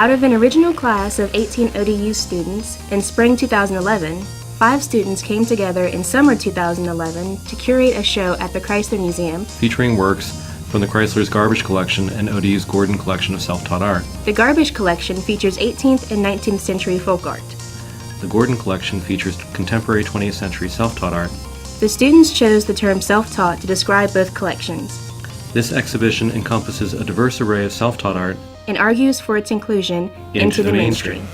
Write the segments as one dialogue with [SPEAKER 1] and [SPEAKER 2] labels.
[SPEAKER 1] Out of an original class of 18 ODU students in spring 2011, 5 students came together in summer 2011 to curate a show at the Chrysler Museum
[SPEAKER 2] featuring works from the Chrysler's Garbage Collection and ODU's Gordon Collection of Self-Taught Art.
[SPEAKER 1] The Garbage Collection features 18th and 19th century folk art.
[SPEAKER 2] The Gordon Collection features contemporary 20th century self-taught art.
[SPEAKER 1] The students chose the term self-taught to describe both collections.
[SPEAKER 2] This exhibition encompasses a diverse array of self-taught art
[SPEAKER 1] and argues for its inclusion into the mainstream.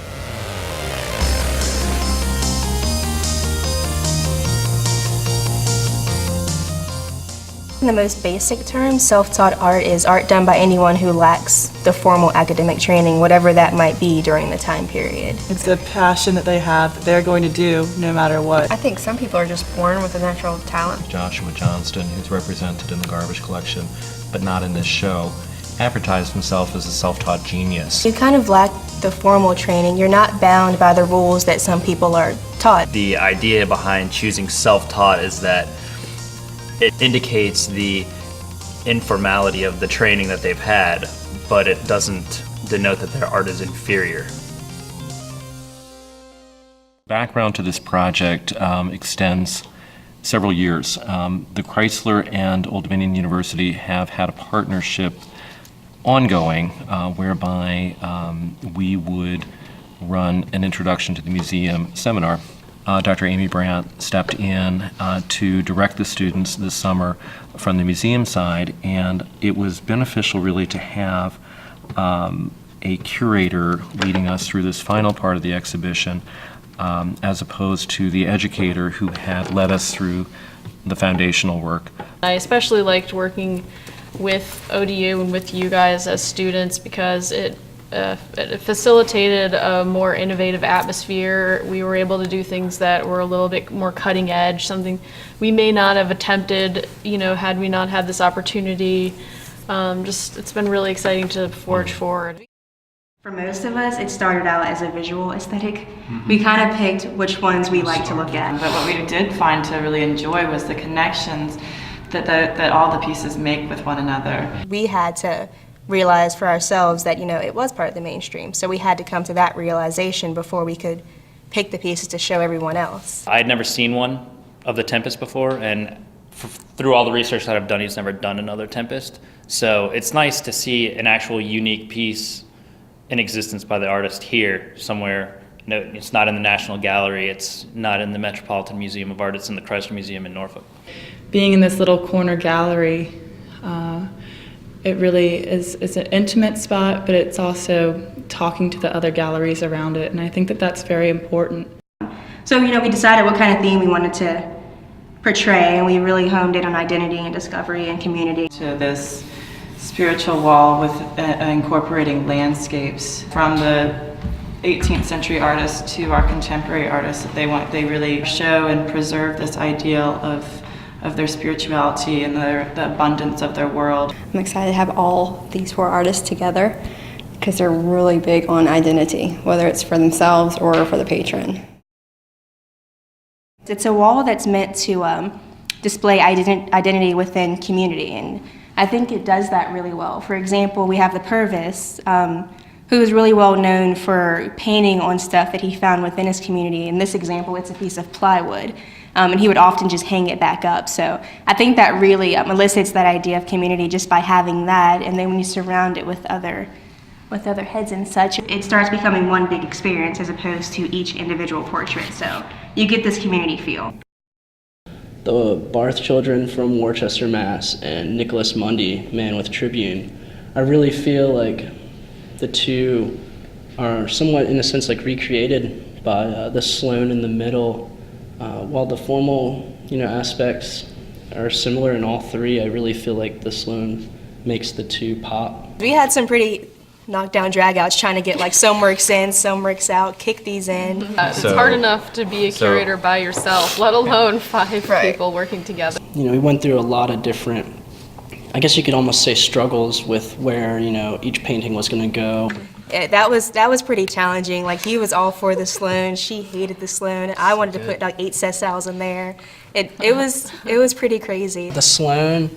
[SPEAKER 1] In the most basic terms, self-taught art is art done by anyone who lacks the formal academic training, whatever that might be during the time period.
[SPEAKER 3] It's a passion that they have that they're going to do no matter what.
[SPEAKER 4] I think some people are just born with a natural talent.
[SPEAKER 5] Joshua Johnston, who's represented in the Garbage Collection, but not in this show, advertised himself as a self-taught genius.
[SPEAKER 1] You kind of lack the formal training. You're not bound by the rules that some people are taught.
[SPEAKER 6] The idea behind choosing self-taught is that it indicates the informality of the training that they've had, but it doesn't denote that their art is inferior.
[SPEAKER 2] Background to this project extends several years. The Chrysler and Old Dominion University have had a partnership ongoing whereby we would run an introduction to the museum seminar. Dr. Amy Brandt stepped in to direct the students this summer from the museum side, and it was beneficial really to have a curator leading us through this final part of the exhibition as opposed to the educator who had led us through the foundational work.
[SPEAKER 7] I especially liked working with ODU and with you guys as students because it facilitated a more innovative atmosphere. We were able to do things that were a little bit more cutting edge, something we may not have attempted, had we not had this opportunity. It's been really exciting to forge forward.
[SPEAKER 1] For most of us, it started out as a visual aesthetic. We kind of picked which ones we like to look at.
[SPEAKER 3] But what we did find to really enjoy was the connections that all the pieces make with one another.
[SPEAKER 1] We had to realize for ourselves that, it was part of the mainstream. So we had to come to that realization before we could pick the pieces to show everyone else.
[SPEAKER 6] I had never seen one of the Tempest before, and through all the research that I've done, he's never done another Tempest. So it's nice to see an actual unique piece in existence by the artist here somewhere. No, it's not in the National Gallery, it's not in the Metropolitan Museum of Art, it's in the Chrysler Museum in Norfolk.
[SPEAKER 8] Being in this little corner gallery, it really is an intimate spot, but it's also talking to the other galleries around it, and I think that that's very important.
[SPEAKER 1] So, we decided what kind of theme we wanted to portray, and we really honed in on identity and discovery and community.
[SPEAKER 3] To this spiritual wall with incorporating landscapes from the 18th century artists to our contemporary artists that they really show and preserve this ideal of their spirituality and the abundance of their world.
[SPEAKER 4] I'm excited to have all these 4 artists together because they're really big on identity, whether it's for themselves or for the patron.
[SPEAKER 1] It's a wall that's meant to display identity within community, and I think it does that really well. For example, we have the Purvis, who is really well known for painting on stuff that he found within his community. In this example, it's a piece of plywood, and he would often just hang it back up. So I think that really elicits that idea of community just by having that, and then when you surround it with other heads and such, it starts becoming one big experience as opposed to each individual portrait. So you get this community feel.
[SPEAKER 9] The Barth children from Worcester, Mass, and Nicholas Mundy, Man with Tribune, I really feel like the two are somewhat, in a sense, like recreated by the Sloan in the middle. While the formal, aspects are similar in all 3, I really feel like the Sloan makes the 2 pop.
[SPEAKER 1] We had some pretty knockdown dragouts trying to get some works in, some works out, kick these in.
[SPEAKER 7] It's hard enough to be a curator by yourself, let alone 5 people working together.
[SPEAKER 9] We went through a lot of different, I guess you could almost say, struggles with where, each painting was going to go.
[SPEAKER 1] That was pretty challenging. He was all for the Sloan. She hated the Sloan. I wanted to put 8 sessals in there. It was pretty crazy.
[SPEAKER 9] The Sloan,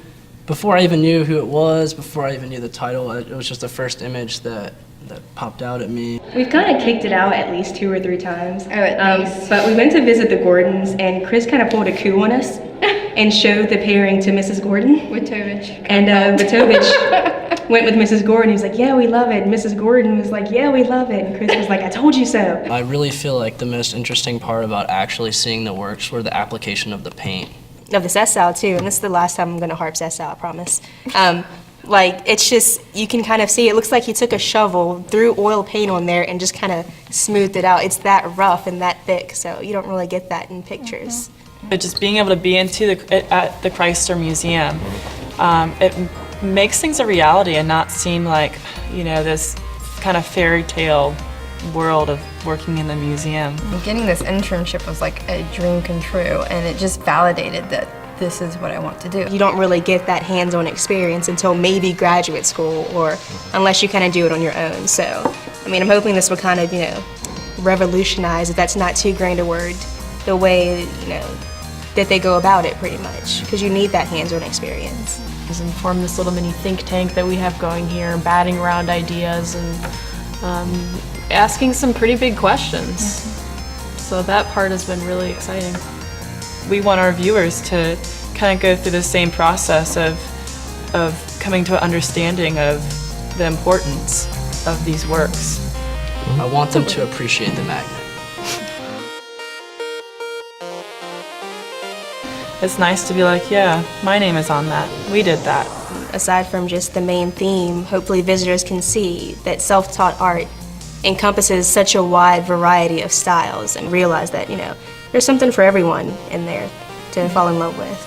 [SPEAKER 9] before I even knew who it was, before I even knew the title, it was just the first image that that popped out at me.
[SPEAKER 1] We've kind of kicked it out at least 2 or 3 times.
[SPEAKER 4] Oh, at least.
[SPEAKER 1] But we went to visit the Gordons, and Chris kind of pulled a coup on us and showed the pairing to Mrs. Gordon.
[SPEAKER 4] Wojtowicz.
[SPEAKER 1] And Wojtowicz went with Mrs. Gordon. He was like, yeah, we love it. And Mrs. Gordon was like, yeah, we love it. And Chris was like, I told you so.
[SPEAKER 9] I really feel like the most interesting part about actually seeing the works were the application of the paint.
[SPEAKER 1] Of the sessile too, and this is the last time I'm going to harp sessile, I promise. Like, it's just, you can kind of see, it looks like he took a shovel, threw oil paint on there, and just kind of smoothed it out. It's that rough and that thick, so you don't really get that in pictures.
[SPEAKER 10] But just being able to be at the Chrysler Museum, it makes things a reality and not seem like, you know, this kind of fairy tale world of working in the museum.
[SPEAKER 4] Getting this internship was like a dream come true, and it just validated that this is what I want to do.
[SPEAKER 1] You don't really get that hands-on experience until maybe graduate school, or unless you kind of do it on your own. So, I mean, I'm hoping this will kind of, you know, revolutionize, if that's not too grand a word, the way, you know, that they go about it pretty much, because you need that hands-on experience.
[SPEAKER 7] And form this little mini think tank that we have going here, batting around ideas and asking some pretty big questions. So that part has been really exciting.
[SPEAKER 10] We want our viewers to kind of go through the same process of coming to an understanding of the importance of these works.
[SPEAKER 9] I want them to appreciate the magnet.
[SPEAKER 10] It's nice to be like, yeah, my name is on that. We did that.
[SPEAKER 1] Aside from just the main theme, hopefully visitors can see that self-taught art encompasses such a wide variety of styles, and realize that, you know, there's something for everyone in there to fall in love with.